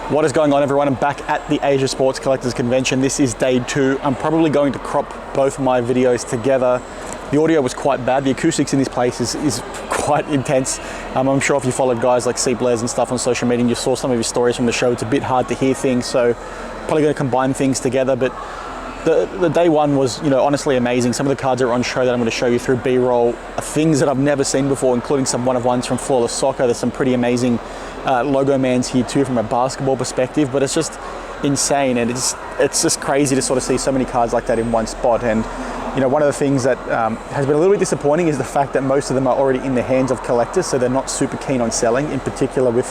What is going on, everyone? I'm back at the Asia Sports Collectors Convention. This is day 2. I'm probably going to crop both my videos together. The audio was quite bad. The acoustics in this place is quite intense. I'm sure if you followed guys like C. Blaze and stuff on social media and you saw some of his stories from the show, it's a bit hard to hear things, so probably going to combine things together. But the day one was, honestly amazing. Some of the cards that are on show that I'm going to show you through B-roll are things that I've never seen before, including some one-of-ones from Flawless Soccer. There's some pretty amazing logo mans here too from a basketball perspective, but it's just insane, and it's just crazy to sort of see so many cards like that in one spot. And one of the things that has been a little bit disappointing is the fact that most of them are already in the hands of collectors, so they're not super keen on selling, in particular with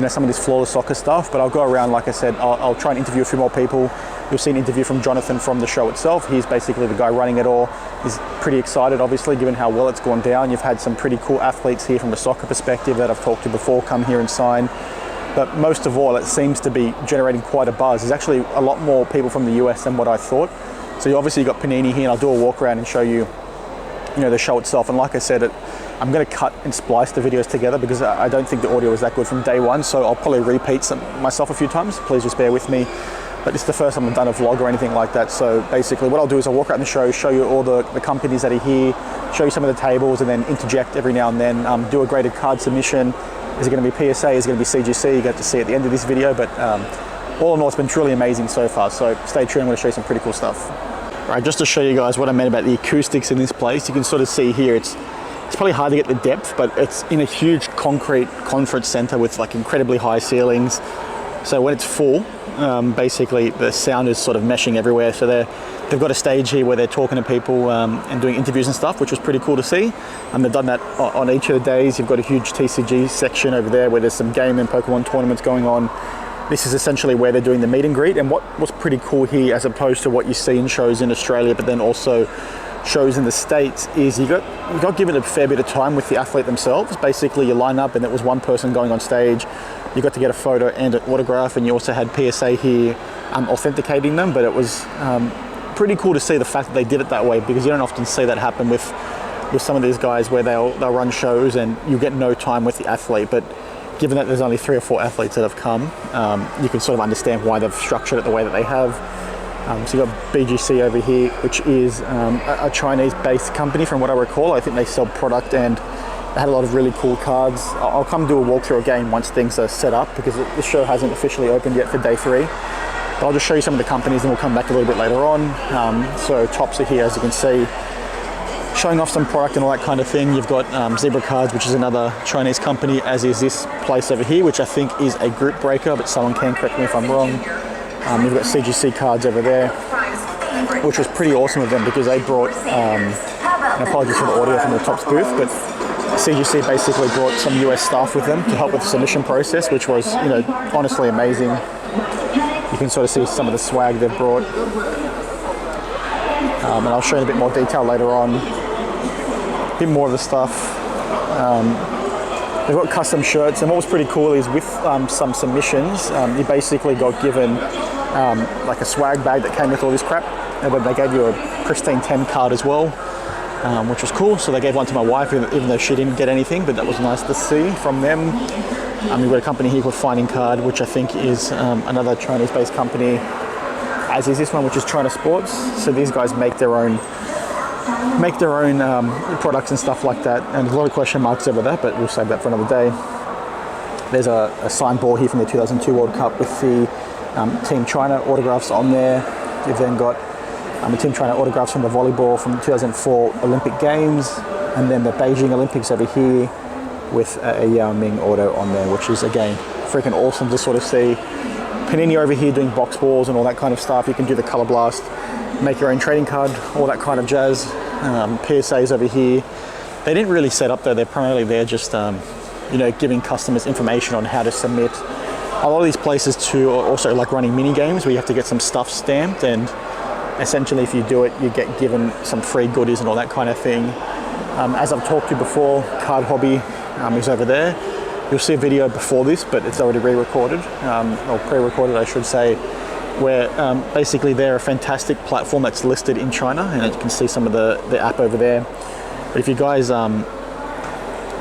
some of this Flawless Soccer stuff. But I'll go around, like I said, I'll try and interview a few more people. You'll see an interview from Jonathan from the show itself. He's basically the guy running it all. He's pretty excited, obviously, given how well it's gone down. You've had some pretty cool athletes here from the soccer perspective that I've talked to before come here and sign. But most of all, it seems to be generating quite a buzz. There's actually a lot more people from the US than what I thought. So you obviously got Panini here, and I'll do a walk around and show you, the show itself. And like I said, I'm going to cut and splice the videos together because I don't think the audio was that good from day one. So I'll probably repeat myself a few times. Please just bear with me. But it's the first time I've done a vlog or anything like that. So basically what I'll do is I'll walk around the show, show you all the companies that are here, show you some of the tables, and then interject every now and then, do a graded card submission. Is it going to be PSA? Is it going to be CGC? You get to see at the end of this video. But all in all, it's been truly amazing so far. So stay tuned, I'm going to show you some pretty cool stuff. All right, just to show you guys what I meant about the acoustics in this place, you can sort of see here, it's probably hard to get the depth, but it's in a huge concrete conference center with like incredibly high ceilings. So when it's full, basically the sound is sort of meshing everywhere. So they've got a stage here where they're talking to people and doing interviews and stuff, which was pretty cool to see. And they've done that on each of the days. You've got a huge TCG section over there where there's some game and Pokemon tournaments going on. This is essentially where they're doing the meet and greet. And what was pretty cool here, as opposed to what you see in shows in Australia, but then also shows in the States, is you got given a fair bit of time with the athlete themselves. Basically, you line up and it was one person going on stage. You got to get a photo and an autograph, and you also had PSA here authenticating them. But it was pretty cool to see the fact that they did it that way, because you don't often see that happen with some of these guys where they'll run shows and you get no time with the athlete. But given that there's only 3 or 4 athletes that have come, you can sort of understand why they've structured it the way that they have. So you've got BGC over here, which is a Chinese-based company from what I recall. I think they sell product, and they had a lot of really cool cards. I'll come do a walkthrough again once things are set up, because the show hasn't officially opened yet for day 3. But I'll just show you some of the companies and we'll come back a little bit later on. So Tops are here, as you can see, showing off some product and all that kind of thing. You've got Zebra Cards, which is another Chinese company, as is this place over here, which I think is a group breaker, but someone can correct me if I'm wrong. You've got CGC Cards over there, which was pretty awesome of them, because they brought, and apologies for the audio from the Tops booth, but CGC basically brought some US staff with them to help with the submission process, which was, honestly amazing. You can sort of see some of the swag they've brought. And I'll show you a bit more detail later on. A bit more of the stuff. They've got custom shirts, and what was pretty cool is with some submissions, you basically got given like a swag bag that came with all this crap, and then they gave you a pristine 10 card as well, which was cool. So they gave one to my wife, even though she didn't get anything, but that was nice to see from them. We've got a company here called Finding Card, which I think is another Chinese-based company, as is this one, which is China Sports. So these guys make their own products and stuff like that, and there's a lot of question marks over that, but we'll save that for another day. There's a signed ball here from the 2002 World Cup with the Team China autographs on there. You've then got the Team China autographs from the volleyball from the 2004 Olympic Games, and then the Beijing Olympics over here with a Yao Ming auto on there, which is, again, freaking awesome to sort of see. Panini over here doing box balls and all that kind of stuff. You can do the color blast, make your own trading card, all that kind of jazz. PSAs over here. They didn't really set up though. They're primarily there just, giving customers information on how to submit. A lot of these places too are also like running mini games where you have to get some stuff stamped, and essentially if you do it, you get given some free goodies and all that kind of thing. As I've talked to you before, Card Hobby is over there. You'll see a video before this, but it's already re-recorded, or pre-recorded I should say, where basically they're a fantastic platform that's listed in China, and you can see some of the app over there. But if you guys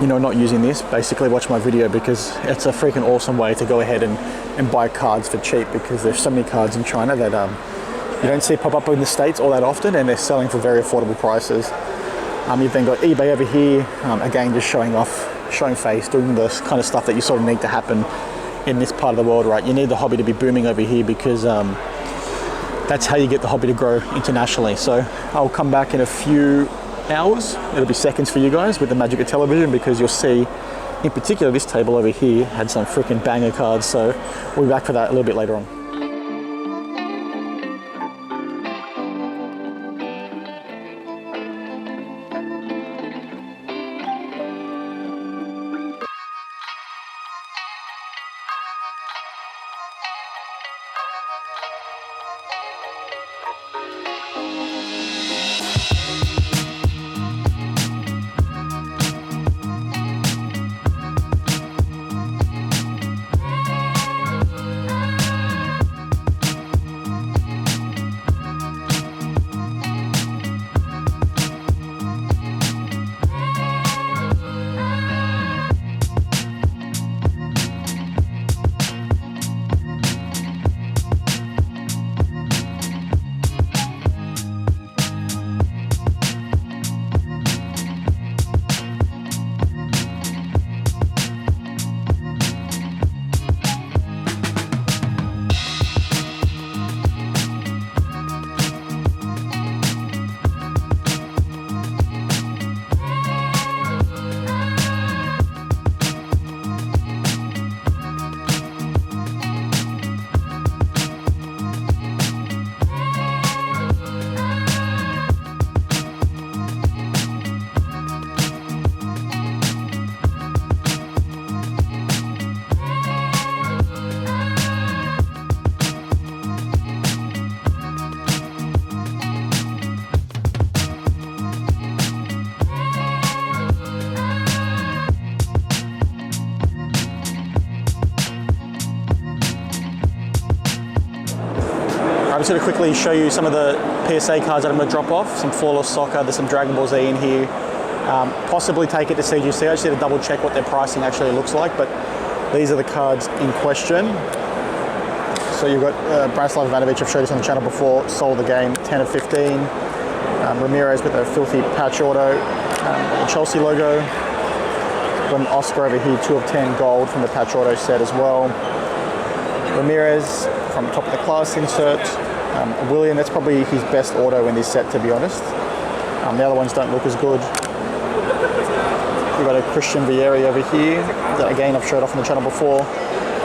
not using this, basically watch my video, because it's a freaking awesome way to go ahead and buy cards for cheap, because there's so many cards in China that you don't see pop up in the States all that often, and they're selling for very affordable prices. You've then got eBay over here, again just showing face, doing this kind of stuff that you sort of need to happen in this part of the world, right? You need the hobby to be booming over here, because that's how you get the hobby to grow internationally. So I'll come back in a few hours, it'll be seconds for you guys with the magic of television, because you'll see in particular this table over here had some freaking banger cards. So we'll be back for that a little bit later on. I'm just going to quickly show you some of the PSA cards that I'm going to drop off. Some Flawless Soccer, there's some Dragon Ball Z in here. Possibly take it to CGC. I just need to double check what their pricing actually looks like, but these are the cards in question. So you've got Branislav Ivanovic, I've showed this on the channel before, sold the game, 10 of 15. Ramirez with a filthy patch auto, the Chelsea logo. Got an Oscar over here, 2 of 10 gold from the patch auto set as well. Ramirez from top of the class insert. William, that's probably his best auto in this set, to be honest. The other ones don't look as good. We've got a Christian Vieri over here that, again, I've showed off on the channel before.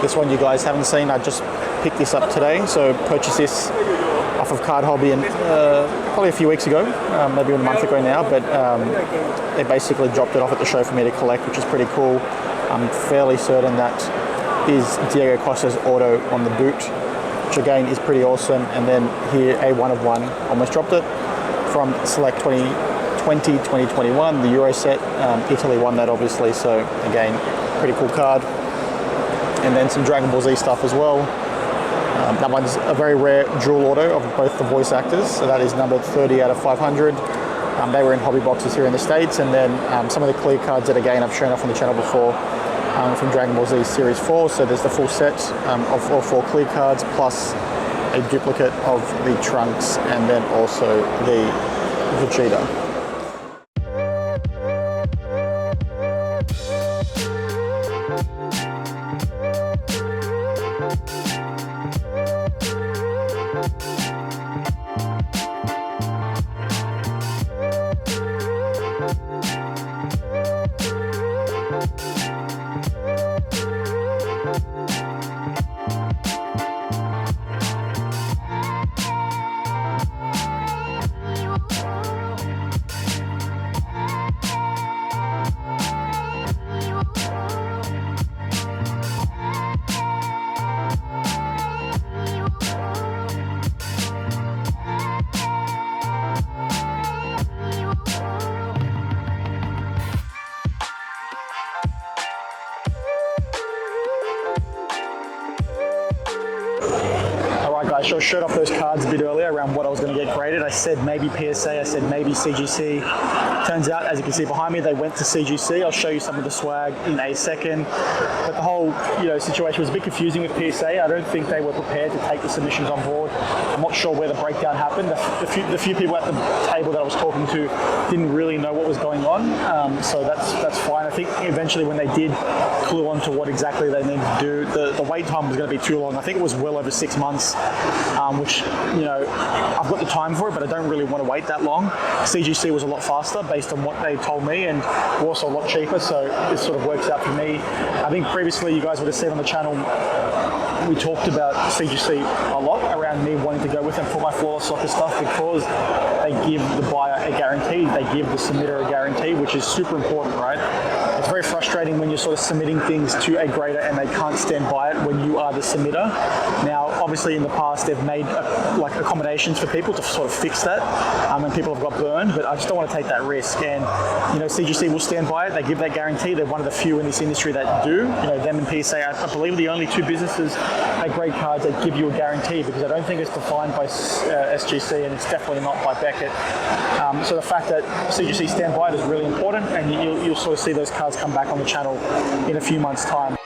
This one you guys haven't seen. I just picked this up today, so purchased this off of Card Hobby and probably a few weeks ago, maybe a month ago now, but they basically dropped it off at the show for me to collect, which is pretty cool. I'm fairly certain that is Diego Costa's auto on the boot, which again is pretty awesome. And then here, a 1 of 1, almost dropped it, from Select 2020-2021, the Euro set. Italy won that, obviously, so again, pretty cool card. And then some Dragon Ball Z stuff as well. That one's a very rare dual auto of both the voice actors, so that is numbered 30 out of 500. They were in hobby boxes here in the States. And then some of the clear cards that, again, I've shown off on the channel before, from Dragon Ball Z Series 4. So there's the full set of all 4 clear cards, plus a duplicate of the Trunks, and then also the Vegeta. I showed off those cards a bit earlier around what I was going to get graded. I said maybe PSA, I said maybe CGC. Turns out, as you can see behind me, they went to CGC. I'll show you some of the swag in a second. But the whole situation was a bit confusing with PSA. I don't think they were prepared to take the submissions on board. I'm not sure where the breakdown happened. The few people at the table that I was talking to didn't really know what was going on. So that's fine. I think eventually when they did clue on to what exactly they needed to do, the wait time was going to be too long. I think it was well over 6 months, which, I've got the time for it, but I don't really want to wait that long. CGC was a lot faster based on what they told me, and were also a lot cheaper, so this sort of works out for me. I think previously you guys would have seen on the channel, we talked about CGC a lot around me wanting to go with them for my flawless soccer stuff, because they give the buyer a guarantee, they give the submitter a guarantee, which is super important, right? It's very frustrating when you're sort of submitting things to a grader and they can't stand by it when you are the submitter. Now, obviously in the past they've made accommodations for people to sort of fix that, and people have got burned, but I just don't want to take that risk. And CGC will stand by it. They give that guarantee. They're one of the few in this industry that do. Them and PSA, I believe, are the only two businesses that grade cards that give you a guarantee, because I don't think it's defined by SGC, and it's definitely not by Beckett. So the fact that CGC stand by it is really important, and you'll sort of see those cards come back on the channel in a few months' time.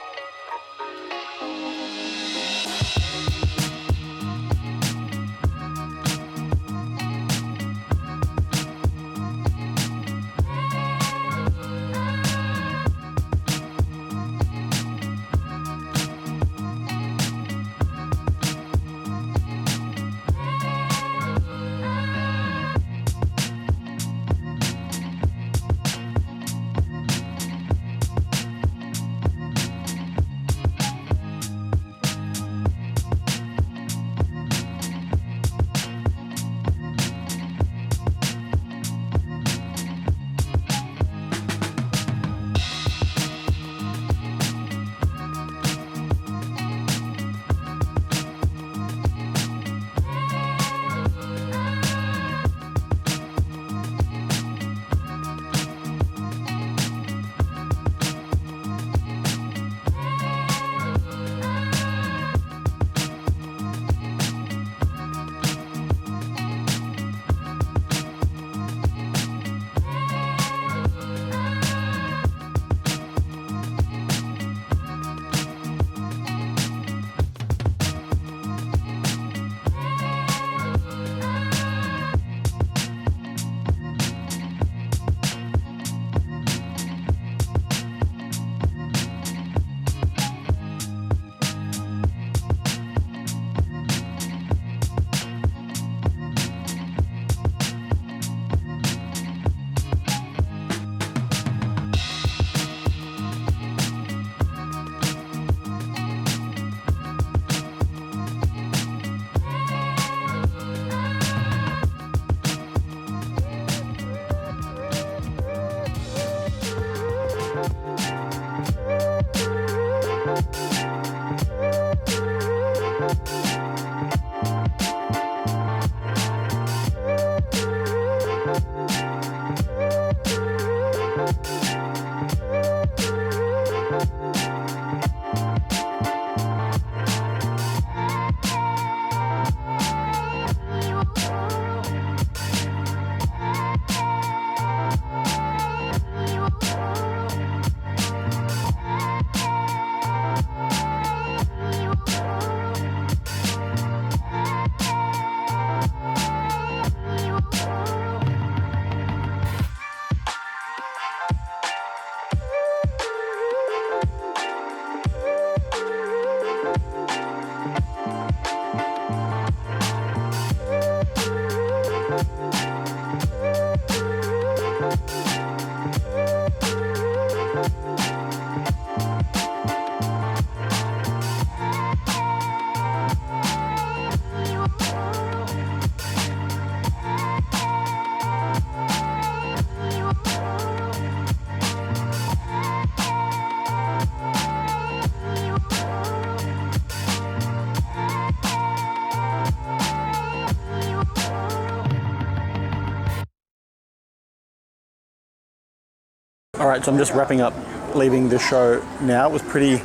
All right, so I'm just wrapping up, leaving the show now. It was pretty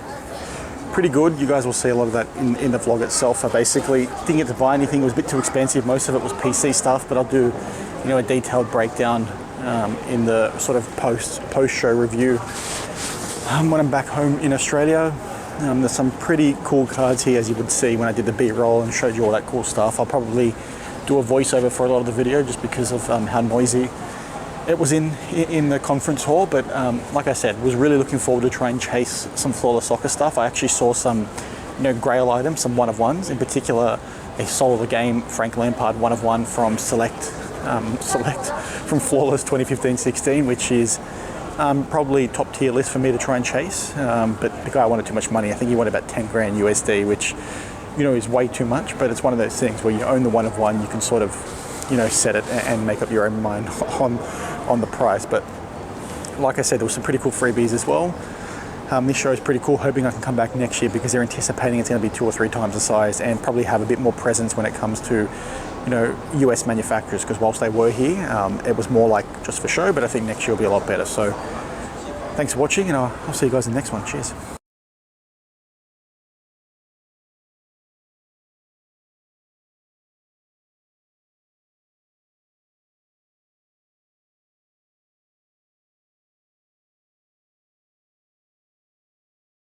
good. You guys will see a lot of that in the vlog itself. I basically didn't get to buy anything. It was a bit too expensive. Most of it was PC stuff, but I'll do, a detailed breakdown in the sort of post-show review. When I'm back home in Australia, there's some pretty cool cards here, as you would see when I did the B-roll and showed you all that cool stuff. I'll probably do a voiceover for a lot of the video just because of how noisy it was in the conference hall. But like I said, was really looking forward to try and chase some Flawless Soccer stuff. I actually saw some, grail items, some one-of-ones, in particular a Soul of the Game Frank Lampard one-of-one from Select from Flawless 2015-16, which is probably top tier list for me to try and chase. But the guy wanted too much money. I think he wanted about 10 grand USD, which is way too much. But it's one of those things where you own the one-of-one, you can sort of set it and make up your own mind on the price. But like I said, there was some pretty cool freebies as well. This show is pretty cool. Hoping I can come back next year because they're anticipating it's going to be 2 or 3 times the size and probably have a bit more presence when it comes to US manufacturers, because whilst they were here, it was more like just for show, but I think next year will be a lot better. So thanks for watching, and I'll see you guys in the next one. Cheers.